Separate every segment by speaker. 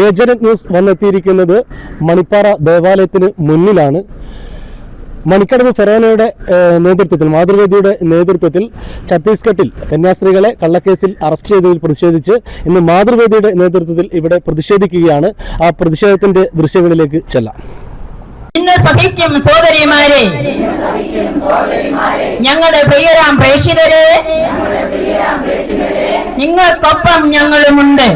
Speaker 1: Agent news വന്നെത്തിയിരിക്കുന്നത് Manippara ദേവാലയത്തിന് മുന്നിലാണ്. മണിക്കടവ് ഫെറോനയുടെ നേതൃത്വത്തിൽ, മാതൃവേദിയുടെ നേതൃത്വത്തിൽ ഛത്തീസ്ഗഡിൽ കന്യാസ്ത്രീകളെ കള്ളക്കേസിൽ അറസ്റ്റ് ചെയ്തതിൽ പ്രതിഷേധിച്ച് ഇന്ന് മാതൃവേദിയുടെ നേതൃത്വത്തിൽ ഇവിടെ പ്രതിഷേധിക്കുകയാണ്. ആ പ്രതിഷേധത്തിന്റെ ദൃശ്യങ്ങളിലേക്ക് ചെല്ലാം.
Speaker 2: ഇന്ന് സഭിക്കും സോദരിമാരെ, ഞങ്ങളുടെ പ്രിയരാം പ്രേക്ഷിതരെ, നിങ്ങൾക്കൊപ്പം ഞങ്ങളുമുണ്ട്.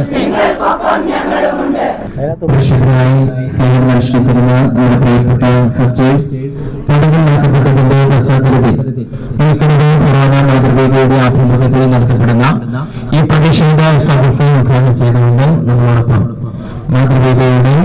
Speaker 3: പ്രിയപ്പെട്ട സിസ്റ്റേഴ്സ്, തടവിലാക്കപ്പെട്ടതിന്റെ പശ്ചാത്തലത്തിൽ മാതൃവേദിയുടെ ആഭിമുഖ്യത്തിൽ നടത്തപ്പെടുന്ന ഈ പ്രതിഷേധ സദസ്സ് ഉദ്ഘാടനം ചെയ്തുകൊണ്ട് നമ്മളോടൊപ്പം മാതൃവേദിയുടെ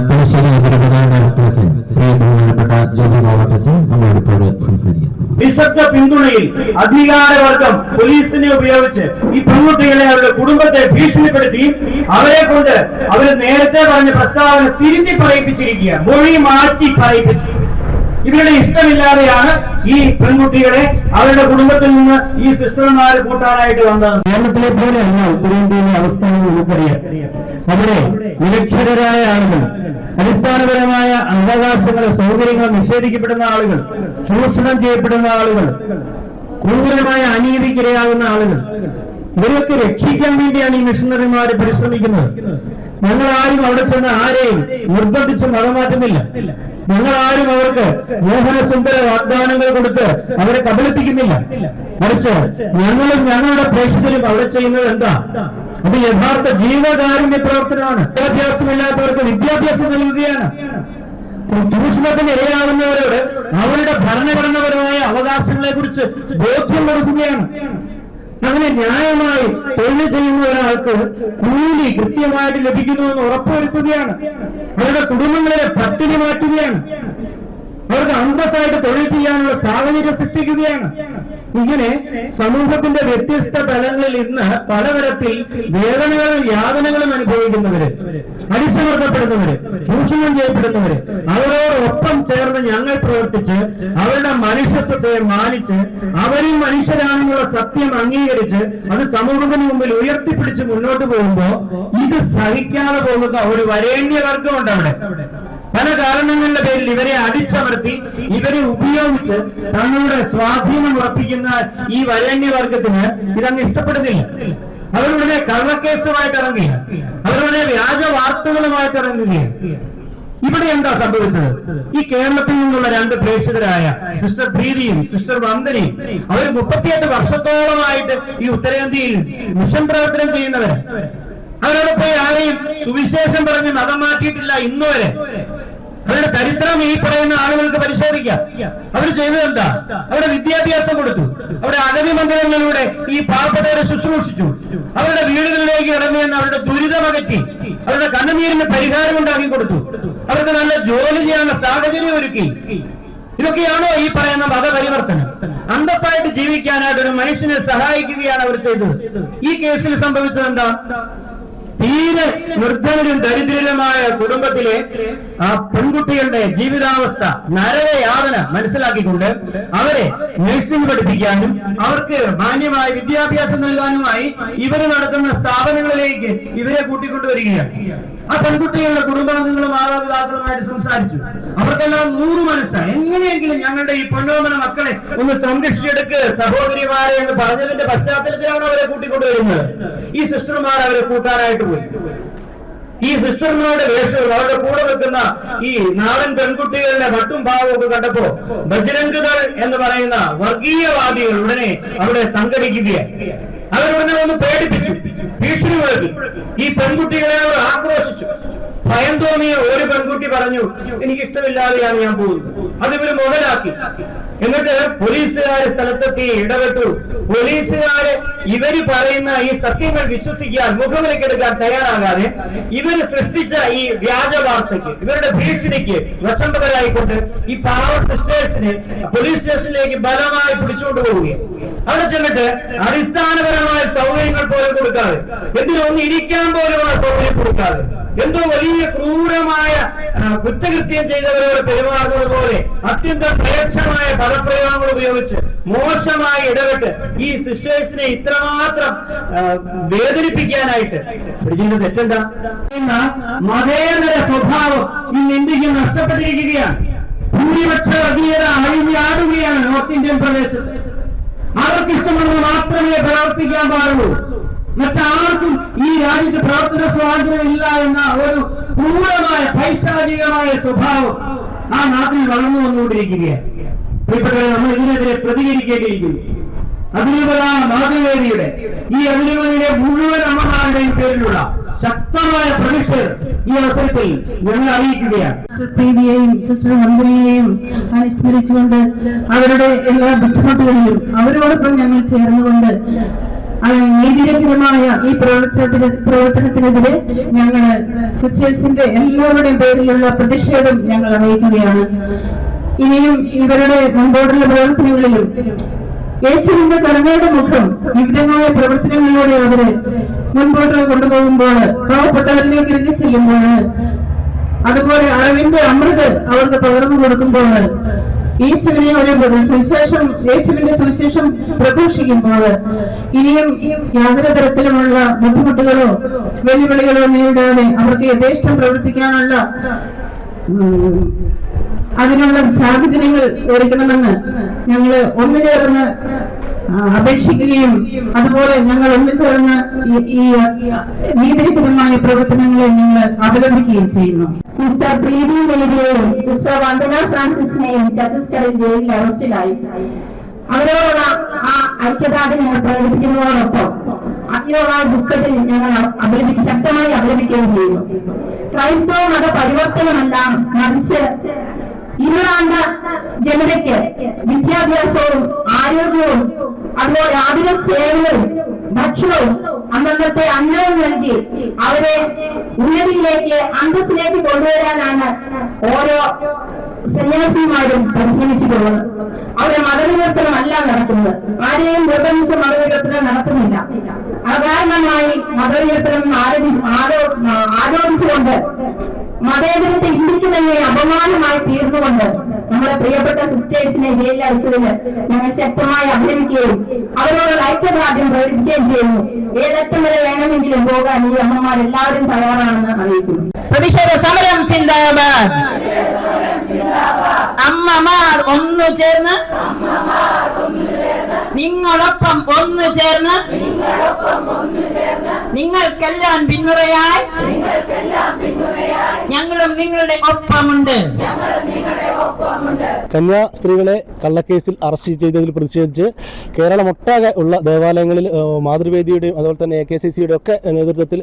Speaker 3: തലശ്ശേരി ഡയറക്ടേഴ്സൻ ബഹുമാനപ്പെട്ട ജോബി ഗോവട്ടച്ചൻ നമ്മളോട് സംസാരിക്കും.
Speaker 4: നിശബ്ദ പിന്തുണയിൽ അധികാരവർഗം പോലീസിനെ ഉപയോഗിച്ച് ഈ പെൺകുട്ടികളെ അവരുടെ കുടുംബത്തെ ഭീഷണിപ്പെടുത്തി അവരെ കൊണ്ട് അവർ നേരത്തെ പറഞ്ഞ പ്രസ്താവന തിരുത്തി പറയിപ്പിച്ചിരിക്കുക, മൊഴി മാറ്റി പറയിപ്പിച്ചു. ഇവരുടെ ഇഷ്ടമില്ലാതെയാണ് ഈ പെൺകുട്ടികളെ അവരുടെ കുടുംബത്തിൽ നിന്ന് ഈ സിസ്റ്റർമാർ കൂട്ടാനായിട്ട് വന്നത്.
Speaker 5: കേരളത്തിലെ പോലെയല്ല ഉത്തരേന്ത്യയിലെ അവസ്ഥ നമുക്കറിയാം. അവിടെ നിരക്ഷരരായ ആളുകൾ, അടിസ്ഥാനപരമായ അവകാശങ്ങൾ, സൗകര്യങ്ങൾ നിഷേധിക്കപ്പെടുന്ന ആളുകൾ, ചൂഷണം ചെയ്യപ്പെടുന്ന ആളുകൾ, ക്രൂരമായ അനീതിക്കിരയാകുന്ന ആളുകൾ, ഇവരെയൊക്കെ രക്ഷിക്കാൻ വേണ്ടിയാണ് ഈ മിഷണറിമാര് പരിശ്രമിക്കുന്നത്. ഞങ്ങളാരും അവിടെ ചെന്ന് ആരെയും നിർബന്ധിച്ച് മതമാറ്റുന്നില്ല. ഞങ്ങളാരും അവർക്ക് മോഹനസുന്ദര വാഗ്ദാനങ്ങൾ കൊടുത്ത് അവരെ കബളിപ്പിക്കുന്നില്ല. മറിച്ച് ഞങ്ങളും ഞങ്ങളുടെ പ്രേക്ഷകരും അവിടെ ചെയ്യുന്നത് എന്താ? അത് യഥാർത്ഥ ജീവകാരുണ്യ പ്രവർത്തനമാണ്. വിദ്യാഭ്യാസമില്ലാത്തവർക്ക് വിദ്യാഭ്യാസം നൽകുകയാണ്. ചൂഷണത്തിന് ഇരയാകുന്നവരോട് അവരുടെ ഭരണഘടനാപരമായ അവകാശങ്ങളെ കുറിച്ച് ബോധ്യം കൊടുക്കുകയാണ്. അങ്ങനെ ന്യായമായി തൊഴിൽ ചെയ്യുന്ന ഒരാൾക്ക് കൂലി കൃത്യമായിട്ട് ലഭിക്കുന്നുവെന്ന് ഉറപ്പുവരുത്തുകയാണ്. അവരുടെ കുടുംബങ്ങളെ പട്ടിണി മാറ്റുകയാണ്. അവർക്ക് അന്തസ്സായിട്ട് തൊഴിൽ ചെയ്യാനുള്ള സാഹചര്യം സൃഷ്ടിക്കുകയാണ്. ഇങ്ങനെ സമൂഹത്തിന്റെ വ്യത്യസ്ത തലങ്ങളിൽ ഇന്ന് പലതരത്തിൽ വേദനകളും യാതനകളും അനുഭവിക്കുന്നവര്, അടിച്ചമർത്തപ്പെടുന്നവര്, ചൂഷണം ചെയ്യപ്പെടുന്നവര്, അവരോടൊപ്പം ചേർന്ന് ഞങ്ങൾ പ്രവർത്തിച്ച് അവരുടെ മനുഷ്യത്വത്തെ മാനിച്ച് അവരിൽ മനുഷ്യരാണെന്നുള്ള സത്യം അംഗീകരിച്ച് അത് സമൂഹത്തിന് മുമ്പിൽ ഉയർത്തിപ്പിടിച്ച് മുന്നോട്ട് പോകുമ്പോ ഇത് സഹിക്കാതെ പോകുന്ന ഒരു വരേണ്യവർഗമുണ്ട് അവിടെ. പല കാരണങ്ങളുടെ പേരിൽ ഇവരെ അടിച്ചമർത്തി ഇവരെ ഉപയോഗിച്ച് തങ്ങളുടെ സ്വാധീനം ഉറപ്പിക്കുന്ന ഈ വരേണ്യവർഗത്തിന് ഇതങ്ങ് ഇഷ്ടപ്പെടുന്നില്ല. അവരുടെ കള്ളക്കേസുമായിട്ട് ഇറങ്ങുക, അവരുടെ വ്യാജ വാർത്തകളുമായിട്ട് ഇറങ്ങുകയാണ്. ഇവിടെ എന്താ സംഭവിച്ചത്? ഈ കേരളത്തിൽ നിന്നുള്ള രണ്ട് പ്രേക്ഷകരായ സിസ്റ്റർ പ്രീതിയും സിസ്റ്റർ വന്ദനയും അവർ 38 വർഷത്തോളമായിട്ട് ഈ ഉത്തരേന്ത്യയിൽ മിഷൻ പ്രവർത്തനം ചെയ്യുന്നവര്. അവരോട് പോയി ആരെയും സുവിശേഷം പറഞ്ഞ് മതം മാറ്റിയിട്ടില്ല ഇന്നുവരെ. അവരുടെ ചരിത്രം ഈ പറയുന്ന ആളുകൾക്ക് പരിശോധിക്കാം. അവർ ചെയ്തത് എന്താ? അവരുടെ വിദ്യാഭ്യാസം കൊടുത്തു, അവരുടെ അഗതി മന്ദിരങ്ങളിലൂടെ ഈ പാവപ്പെട്ടവരെ ശുശ്രൂഷിച്ചു, അവരുടെ വീടുകളിലേക്ക് ഇറങ്ങിയെന്ന് അവരുടെ ദുരിതമകറ്റി, അവരുടെ കണ്ണുനീരിന് പരിഹാരം ഉണ്ടാക്കി കൊടുത്തു, അവർക്ക് നല്ല ജോലി ചെയ്യാനുള്ള സാഹചര്യം ഒരുക്കി. ഇതൊക്കെയാണോ ഈ പറയുന്ന മതപരിവർത്തനം? അന്തസ്സായിട്ട് ജീവിക്കാനായിട്ട് ഒരു മനുഷ്യനെ സഹായിക്കുകയാണ് അവർ ചെയ്തത്. ഈ കേസിൽ സംഭവിച്ചത് എന്താ? തീരെ നിർദ്ധനരും ദരിദ്രരുമായ കുടുംബത്തിലെ ആ പെൺകുട്ടികളുടെ ജീവിതാവസ്ഥ, നരകയാതന മനസ്സിലാക്കിക്കൊണ്ട് അവരെ നഴ്സിംഗ് പഠിപ്പിക്കാനും അവർക്ക് മാന്യമായ വിദ്യാഭ്യാസം നൽകാനുമായി ഇവര് നടത്തുന്ന സ്ഥാപനങ്ങളിലേക്ക് ഇവരെ കൂട്ടിക്കൊണ്ടുവരികയാണ്. ആ പെൺകുട്ടികളുടെ കുടുംബാംഗങ്ങളും മാതാപിതാക്കളുമായിട്ട് സംസാരിച്ചു. അവർക്കെല്ലാം 100 മനസ്സാണ്. എങ്ങനെയെങ്കിലും ഞങ്ങളുടെ ഈ പൊന്നോമന മക്കളെ ഒന്ന് സംരക്ഷിച്ചെടുക്ക് സഹോദരിമാരെ എന്ന് പറഞ്ഞതിന്റെ പശ്ചാത്തലത്തിലാണ് അവരെ കൂട്ടിക്കൊണ്ടുവരുന്നത്. ഈ സിസ്റ്റർമാർ അവരെ കൂട്ടാനായിട്ട് പോയി. ഈ സിസ്റ്റർമാരുടെ വേഷവും അവരുടെ കൂടെ വെക്കുന്ന ഈ നാടൻ പെൺകുട്ടികളുടെ മട്ടും ഭാവവും ഒക്കെ കണ്ടപ്പോ ബജ്രംഗദൾ എന്ന് പറയുന്ന വർഗീയവാദികൾ ഉടനെ അവിടെ സംഘടിക്കുകയാണ്. അവരുടനെ ഒന്ന് പേടിപ്പിച്ചു, ഭീഷണി മുഴക്കി. ഈ പെൺകുട്ടികളെ അവർ ആക്രോശിച്ചു. ഭയം തോന്നിയ ഒരു പെൺകുട്ടി പറഞ്ഞു, എനിക്കിഷ്ടമില്ലാതെയാണ് ഞാൻ പോകുന്നത്. അതിവര് മുതലാക്കി. എന്നിട്ട് പോലീസുകാരെ സ്ഥലത്തെത്തി ഇടപെട്ടു. പോലീസുകാര് ഇവര് പറയുന്ന ഈ സത്യങ്ങൾ വിശ്വസിക്കാൻ, മുഖവിലക്കെടുക്കാൻ തയ്യാറാകാതെ ഇവര് സൃഷ്ടിച്ച ഈ വ്യാജ വാർത്തയ്ക്ക്, ഇവരുടെ ഭീഷണിക്ക് വശംബരായിക്കൊണ്ട് ഈ പാവ സിസ്റ്റേഴ്സിനെ പോലീസ് സ്റ്റേഷനിലേക്ക് ബലമായി പിടിച്ചുകൊണ്ട് പോവുകയാണ്. അവിടെ ചെന്നിട്ട് അടിസ്ഥാനപരമായ സൗകര്യങ്ങൾ പോലും കൊടുക്കാതെ, എന്തിനൊന്ന് ഇരിക്കാൻ പോലുമുള്ള സൗകര്യം കൊടുക്കാതെ, എന്തോ വലിയ ക്രൂരമായ കുറ്റകൃത്യം ചെയ്തവരോട് പെരുമാറുന്നത് പോലെ അത്യന്തം പ്രയക്ഷമായ പദപ്രയോഗങ്ങൾ ഉപയോഗിച്ച്
Speaker 4: മോശമായി ഇടപെട്ട് ഈ സിസ്റ്റേഴ്സിനെ ഇത്രമാത്രം വേദനിപ്പിക്കാനായിട്ട് ബ്രിജിന്റെ തെറ്റെന്താ? മതേതര സ്വഭാവം ഇന്ന് ഇന്ത്യക്ക് നഷ്ടപ്പെട്ടിരിക്കുകയാണ്. ഭൂരിപക്ഷ വർഗീയത അഴിഞ്ഞാടുകയാണ് നോർത്ത് ഇന്ത്യൻ പ്രദേശത്ത്. അവർക്കിഷ്ടമുള്ളത് മാത്രമേ പ്രവർത്തിക്കാൻ പാടുള്ളൂ. മറ്റാർക്കും ഈ രാജ്യത്ത് പ്രവർത്തന സ്വാതന്ത്ര്യമില്ല എന്ന ഒരു ക്രൂരമായ പൈശാചികമായ സ്വഭാവം ആ നാട്ടിൽ വളർന്നു വന്നുകൊണ്ടിരിക്കുകയാണ്. പ്രിയപ്പെട്ടവരെ, നമ്മൾ ഇതിനെതിരെ പ്രതികരിക്കേണ്ടിയിരിക്കുന്നു. അതിരൂപത മാതൃവേദിയുടെ ഈ അതിരൂപതയിലെ മുഴുവൻ അമ്മമാരുടെയും പേരിലുള്ള ശക്തമായ പ്രതിഷേധം ഈ അവസരത്തിൽ ഞങ്ങൾ അറിയിക്കുകയാണ്.
Speaker 6: സിസ്റ്റർ പ്രീതിയെയും സിസ്റ്റർ നന്ദിനിയെയും അനുസ്മരിച്ചുകൊണ്ട് അവരുടെ എല്ലാ ബുദ്ധിമുട്ടുകളിലും അവരോടൊപ്പം ഞങ്ങൾ ചേർന്നുകൊണ്ട് നീതിരഹിതമായ ഈ പ്രവർത്തനത്തിനെതിരെ ഞങ്ങൾ സിസ്റ്റേഴ്സിന്റെ എല്ലാവരുടെയും പേരിലുള്ള പ്രതിഷേധം ഞങ്ങൾ അറിയിക്കുകയാണ്. ഇനിയും ഇവരുടെ മുമ്പോട്ടുള്ള പ്രവർത്തനങ്ങളിലും യേശുവിന്റെ കരുണയുടെ മുഖം വിവിധമായ പ്രവർത്തനങ്ങളിലൂടെ അവര് മുൻപോട്ട് കൊണ്ടുപോകുമ്പോൾ, പാവപ്പെട്ടവരിലേക്ക് ഇറങ്ങി ചെല്ലുമ്പോൾ, അതുപോലെ അറിവിന്റെ അമൃത് അവർക്ക് പകർന്നു കൊടുക്കുമ്പോൾ, യേശുവിനെ ഒരു സുവിശേഷം, യേശുവിന്റെ സുവിശേഷം പ്രഘോഷിക്കുമ്പോൾ ഇനിയും യാതൊരു തരത്തിലുമുള്ള ബുദ്ധിമുട്ടുകളോ വെല്ലുവിളികളോ നേരിടാതെ അവർക്ക് യഥേഷ്ടം പ്രവർത്തിക്കാനുള്ള അതിനുള്ള സാഹചര്യങ്ങൾ ഒരുക്കണമെന്ന് ഞങ്ങൾ ഒന്നുചേർന്ന് അപേക്ഷിക്കുകയും അതുപോലെ ഞങ്ങൾ ഒന്നുചേർന്ന് ഈ നീതിരഹിതമായ പ്രവർത്തനങ്ങളെ ഞങ്ങൾ അവലംബിക്കുകയും ചെയ്യുന്നു.
Speaker 7: സിസ്റ്റർ പ്രീതി ദേവിയെയും സിസ്റ്റർ വന്ദന ഫ്രാൻസിസിനെയും ഛത്തീസ്ഗഡിൽ ജയിലിൽ അറസ്റ്റിലായി. അവരോടുള്ള ആ ഐക്യദാർഢ്യം ഞങ്ങൾ പ്രകടിപ്പിക്കുന്നതോടൊപ്പം അതിനുള്ള ദുഃഖത്തിൽ ഞങ്ങൾ ശക്തമായി അപലപിക്കുകയും ചെയ്യുന്നു. ക്രൈസ്തവ മത പരിവർത്തനമല്ല, മറിച്ച് ഇരുളാണ്ട ജനതയ്ക്ക് വിദ്യാഭ്യാസവും ആരോഗ്യവും അതുപോലെ ആതുര സേവനവും ഭക്ഷണവും അന്നത്തെ അന്നവും നൽകി അവരെ ഉന്നതിയിലേക്ക് അന്തസ്സിലേക്ക് കൊണ്ടുവരാനാണ് ഓരോ സന്യാസിമാരും പരിശ്രമിച്ചിട്ടുള്ളത്. അവരെ മതവിവർത്തനമല്ല നടത്തുന്നത്. ആരെയും നിർബന്ധിച്ച മതവിവർത്തനം നടത്തുന്നില്ല. അകാരണമായി മതവിവർത്തനം ആരോപിച്ചുകൊണ്ട് മതേതരത്തെ ഇന്ത്യക്ക് തന്നെ അപമാനമായി തീർന്നുകൊണ്ട് നമ്മുടെ പ്രിയപ്പെട്ട സിസ്റ്റേഴ്സിനെ ജയിലിൽ അയച്ചതിന് ഞങ്ങൾ ശക്തമായി അഭിനന്ദിക്കുകയും അവരോട് ഐക്യദാർഢ്യം പ്രകടിപ്പിക്കുകയും ചെയ്യുന്നു. ഏതറ്റം വരെ വേണമെങ്കിലും പോകാൻ ഈ അമ്മമാരെല്ലാവരും തയ്യാറാണെന്ന് അറിയിക്കുന്നു.
Speaker 2: പ്രതിഷേധ സമരം സിന്ദാബാദ്. അമ്മമാർ ഒന്നു ചേർന്ന്, നിങ്ങളൊപ്പം ഒന്നു ചേർന്ന്, നിങ്ങൾക്കെല്ലാം പിന്മുറയായി ഞങ്ങളും നിങ്ങളുടെ ഒപ്പമുണ്ട്.
Speaker 1: കന്യാസ്ത്രീകളെ കള്ളക്കേസിൽ അറസ്റ്റ് ചെയ്തതിൽ പ്രതിഷേധിച്ച് കേരളമൊട്ടാകെ ഉള്ള ദേവാലയങ്ങളിൽ മാതൃവേദിയുടെയും അതുപോലെ തന്നെ AKCCയുടെ ഒക്കെ നേതൃത്വത്തിൽ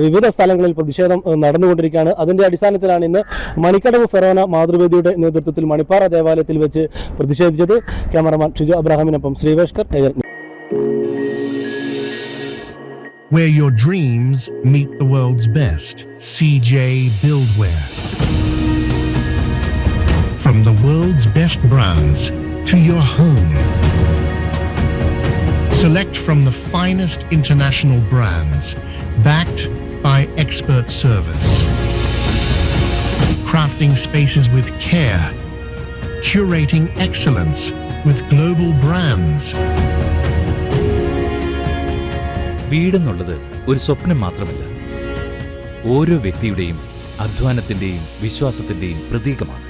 Speaker 1: വിവിധ സ്ഥലങ്ങളിൽ പ്രതിഷേധം നടന്നുകൊണ്ടിരിക്കുകയാണ്. അതിൻ്റെ അടിസ്ഥാനത്തിലാണ് ഇന്ന് മണിക്കടവ് ഫെറോന മാതൃവേദിയുടെ നേതൃത്വത്തിൽ മണിപ്പാറ ദേവാലയത്തിൽ വെച്ച് പ്രതിഷേധിച്ചത്. ക്യാമറമാൻ ഷിജു അബ്രഹാമിനൊപ്പം Sreeveshkar.
Speaker 8: Where your dreams meet the world's best. CJ Buildwear. From the world's best brands to your home. Select from the finest international brands, backed by expert service. Crafting spaces with care, curating excellence with global brands.
Speaker 9: വീടെന്നുള്ളത് ഒരു സ്വപ്നം മാത്രമല്ല, ഓരോ വ്യക്തിയുടെയും അധ്വാനത്തിന്റെയും വിശ്വാസത്തിന്റെയും പ്രതീകമാണ്.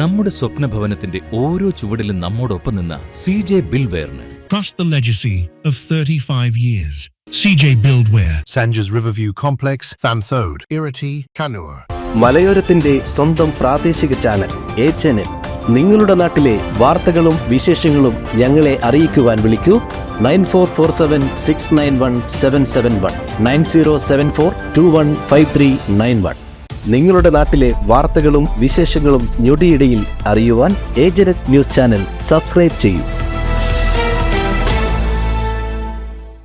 Speaker 9: നമ്മുടെ സ്വപ്നഭവനത്തിന്റെ ഓരോ ചുവടിലും നമ്മോടൊപ്പം നിന്ന CJ Buildwearന്
Speaker 8: Trust the legacy of 35 years. CJ Buildwear, Sanjas Riverview Complex, Thanthode, Irati, Kannur.
Speaker 1: മലയോരത്തിന്റെ സ്വന്തം പ്രാദേശിക ചാനൽ HNN. നിങ്ങളുടെ നാട്ടിലെ വാർത്തകളും വിശേഷങ്ങളും ഞങ്ങളെ അറിയിക്കുവാൻ വിളിക്കൂ 9447691771 9074215391. നിങ്ങളുടെ നാട്ടിലെ വാർത്തകളും വിശേഷങ്ങളും ഞൊടിയിടയിൽ അറിയുവാൻ ഏജനറ്റ് ന്യൂസ് ചാനൽ സബ്സ്ക്രൈബ് ചെയ്യൂ.